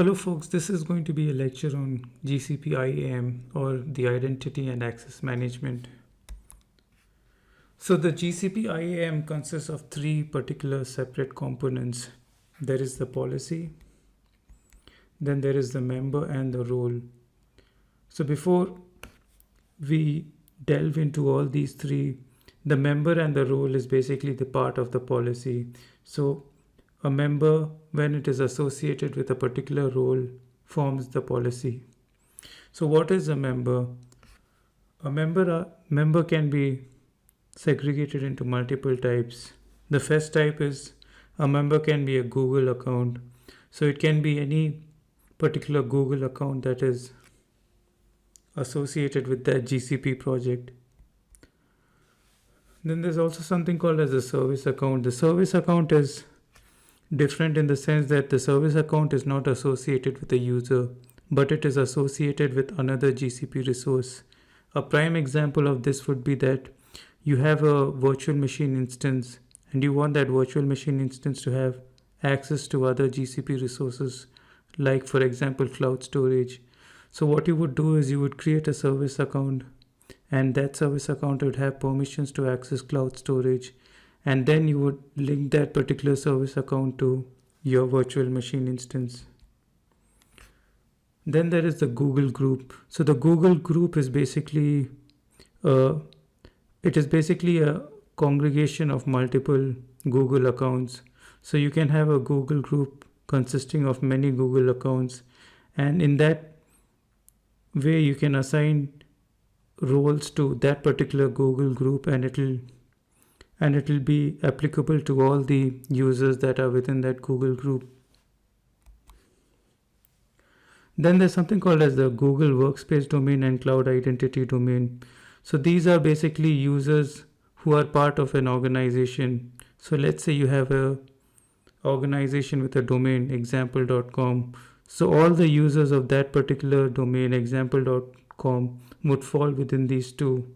Hello folks, this is going to be a lecture on GCP IAM or the Identity and Access Management. So the GCP IAM consists of three particular separate components. There is the policy, then there is the member and the role. So before we delve into all these three, the member and the role is basically the part of the policy. So a member, when it is associated with a particular role, forms the policy. So what is a member? A member can be segregated into multiple types. The first type is a member can be a Google account. So it can be any particular Google account that is associated with that GCP project. Then there's also something called as a service account. The service account is different in the sense that the service account is not associated with a user, but it is associated with another GCP resource. A prime example of this would be that you have a virtual machine instance and you want that virtual machine instance to have access to other GCP resources, like for example cloud storage. So what you would do is you would create a service account, and that service account would have permissions to access cloud storage, and then you would link that particular service account to your virtual machine instance. Then there is the Google group. So the Google group is basically a congregation of multiple Google accounts. So you can have a Google group consisting of many Google accounts, and in that way you can assign roles to that particular Google group, and it will be applicable to all the users that are within that Google group. Then there's something called as the Google Workspace domain and Cloud Identity domain. So these are basically users who are part of an organization. So let's say you have a organization with a domain example.com. So all the users of that particular domain example.com would fall within these two.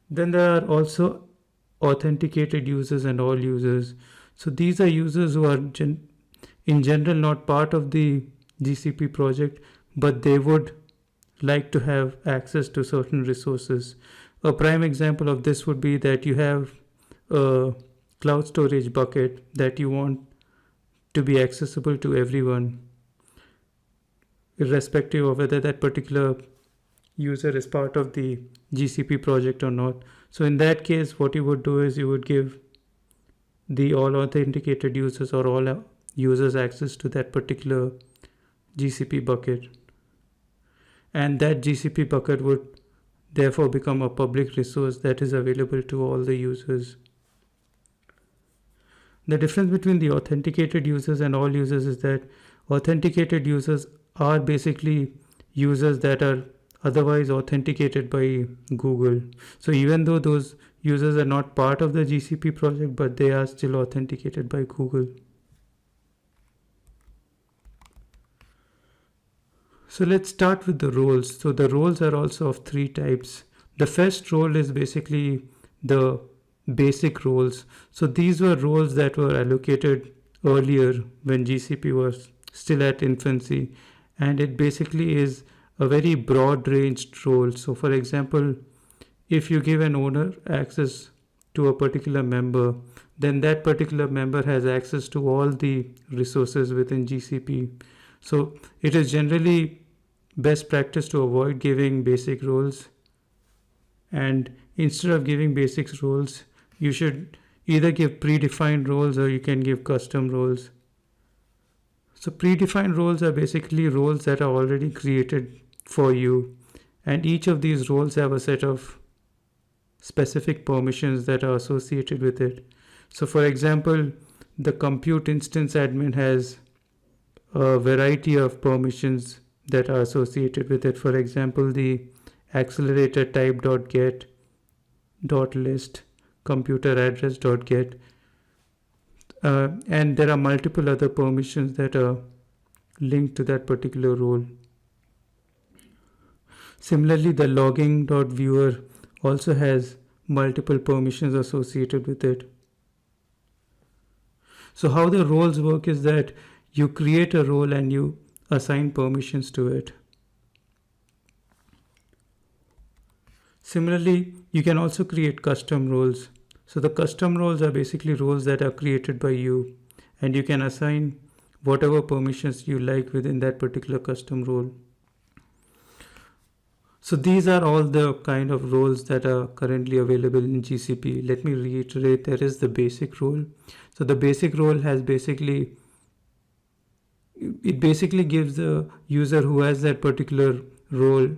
Then there are also authenticated users and all users. So these are users who are in general not part of the GCP project, but they would like to have access to certain resources. A prime example of this would be that you have a cloud storage bucket that you want to be accessible to everyone, irrespective of whether that particular user is part of the GCP project or not. So in that case, what you would do is you would give the all authenticated users or all users access to that particular GCP bucket, and that GCP bucket would therefore become a public resource that is available to all the users. The difference between the authenticated users and all users is that authenticated users are basically users that are otherwise authenticated by Google. So even though those users are not part of the GCP project, but they are still authenticated by Google. So let's start with the roles. So the roles are also of three types. The first role is basically the basic roles. So these were roles that were allocated earlier when GCP was still at infancy, and it basically is a very broad ranged role. So for example, if you give an owner access to a particular member, then that particular member has access to all the resources within GCP. So it is generally best practice to avoid giving basic roles, and instead of giving basic roles, you should either give predefined roles or you can give custom roles. So predefined roles are basically roles that are already created for you, and each of these roles have a set of specific permissions that are associated with it. So for example, the compute instance admin has a variety of permissions that are associated with it. For example, the accelerator type.get .list computer address.get, and there are multiple other permissions that are linked to that particular role. Similarly, the logging.viewer also has multiple permissions associated with it. So how the roles work is that you create a role and you assign permissions to it. Similarly, you can also create custom roles. So the custom roles are basically roles that are created by you, and you can assign whatever permissions you like within that particular custom role. So these are all the kind of roles that are currently available in GCP. Let me reiterate, there is the basic role. So the basic role has basically gives the user who has that particular role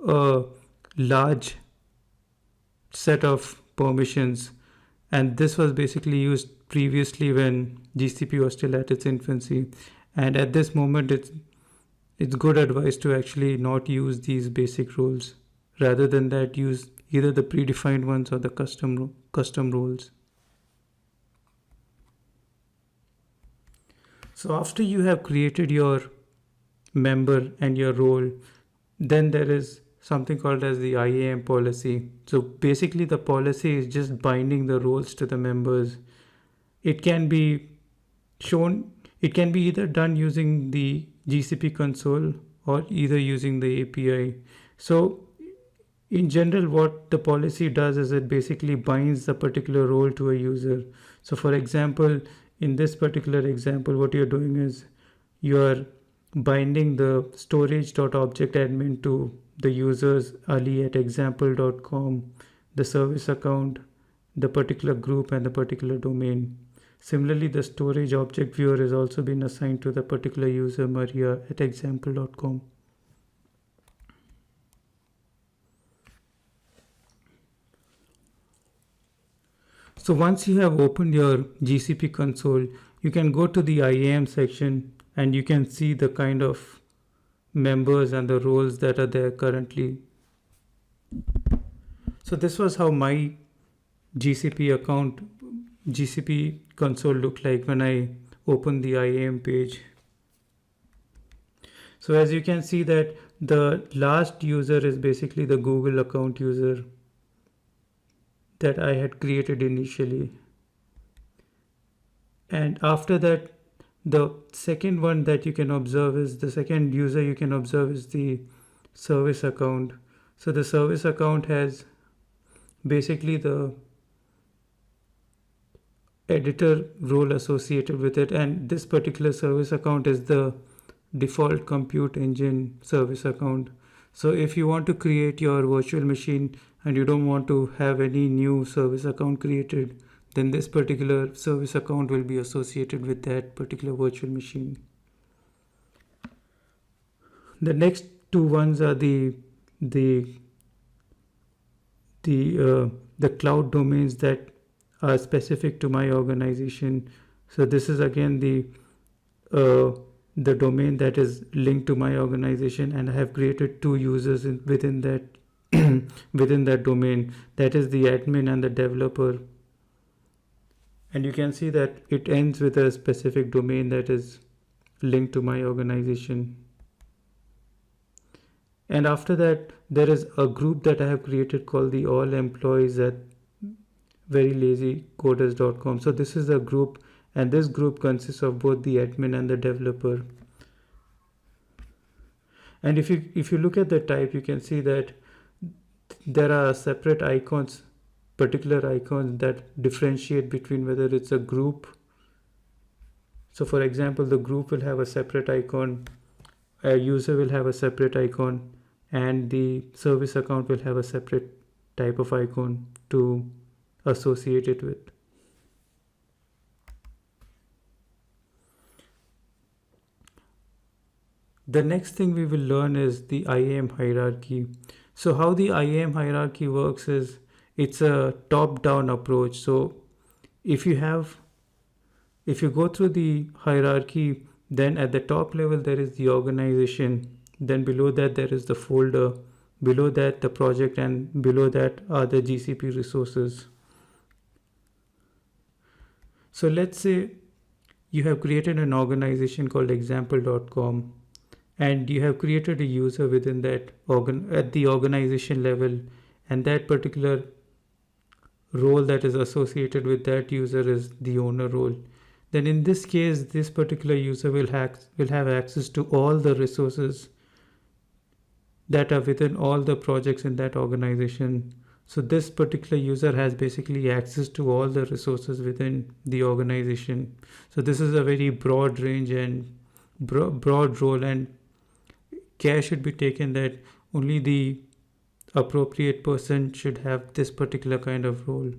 a large set of permissions, and this was basically used previously when GCP was still at its infancy, and at this moment it's good advice to actually not use these basic roles. Rather than that, use either the predefined ones or the custom roles. So after you have created your member and your role, then there is something called as the IAM policy. So basically the policy is just binding the roles to the members. It can be shown, it can be either done using the GCP console or either using the API. So in general, what the policy does is it basically binds the particular role to a user. So for example, in this particular example, what you're doing is you're binding the storage.object admin to the users ali at example.com, the service account, the particular group, and the particular domain. Similarly, the storage object viewer has also been assigned to the particular user Maria at example.com. So once you have opened your GCP console, you can go to the IAM section and you can see the kind of members and the roles that are there currently. So this was how my GCP console looked like when I opened the IAM page. So as you can see that the last user is basically the Google account user that I had created initially. And after that, the second one that you can observe is the second user you can observe is the service account. So the service account has basically the editor role associated with it, and this particular service account is the default compute engine service account. So if you want to create your virtual machine and you don't want to have any new service account created, then this particular service account will be associated with that particular virtual machine. The next two ones are the cloud domains that are specific to my organization. So this is again the domain that is linked to my organization, and I have created two users within that within that domain, that is the admin and the developer. And you can see that it ends with a specific domain that is linked to my organization. And after that, there is a group that I have created called the all employees at verylazykoders.com. So this is a group, and this group consists of both the admin and the developer. And if you look at the type, you can see that there are separate icons, particular icons that differentiate between whether it's a group. So for example, the group will have a separate icon, a user will have a separate icon, and the service account will have a separate type of icon to associate it with. The next thing we will learn is the IAM hierarchy. So how the IAM hierarchy works is it's a top-down approach. So if you go through the hierarchy, then at the top level there is the organization, then below that there is the folder, below that the project, and below that are the GCP resources. So let's say you have created an organization called example.com, and you have created a user within that at the organization level, and that particular role that is associated with that user is the owner role. then in this case, this particular user will have access to all the resources that are within all the projects in that organization. So this particular user has basically access to all the resources within the organization. So this is a very broad range and broad role, and care should be taken that only the appropriate person should have this particular kind of role.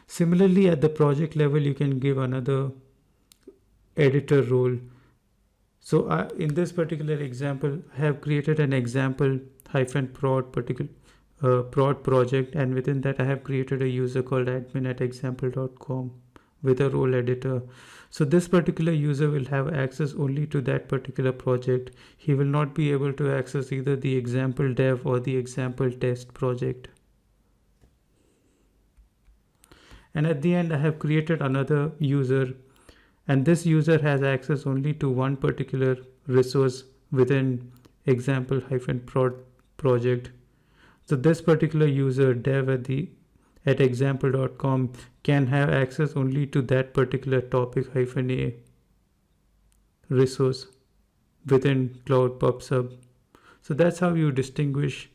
Similarly, at the project level, you can give another editor role. So in this particular example, I have created an example -prod prod project, and within that I have created a user called admin@example.com with a role editor. So this particular user will have access only to that particular project. He will not be able to access either the example dev or the example test project. And at the end, I have created another user, and this user has access only to one particular resource within example-prod project. So this particular user, dev at example.com, can have access only to that particular topic-a resource within Cloud PubSub. So that's how you distinguish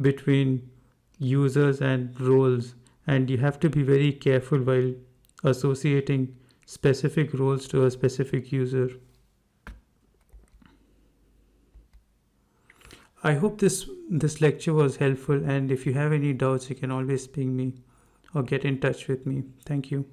between users and roles, and you have to be very careful while associating specific roles to a specific user. I hope this lecture was helpful, and if you have any doubts, you can always ping me or get in touch with me. Thank you.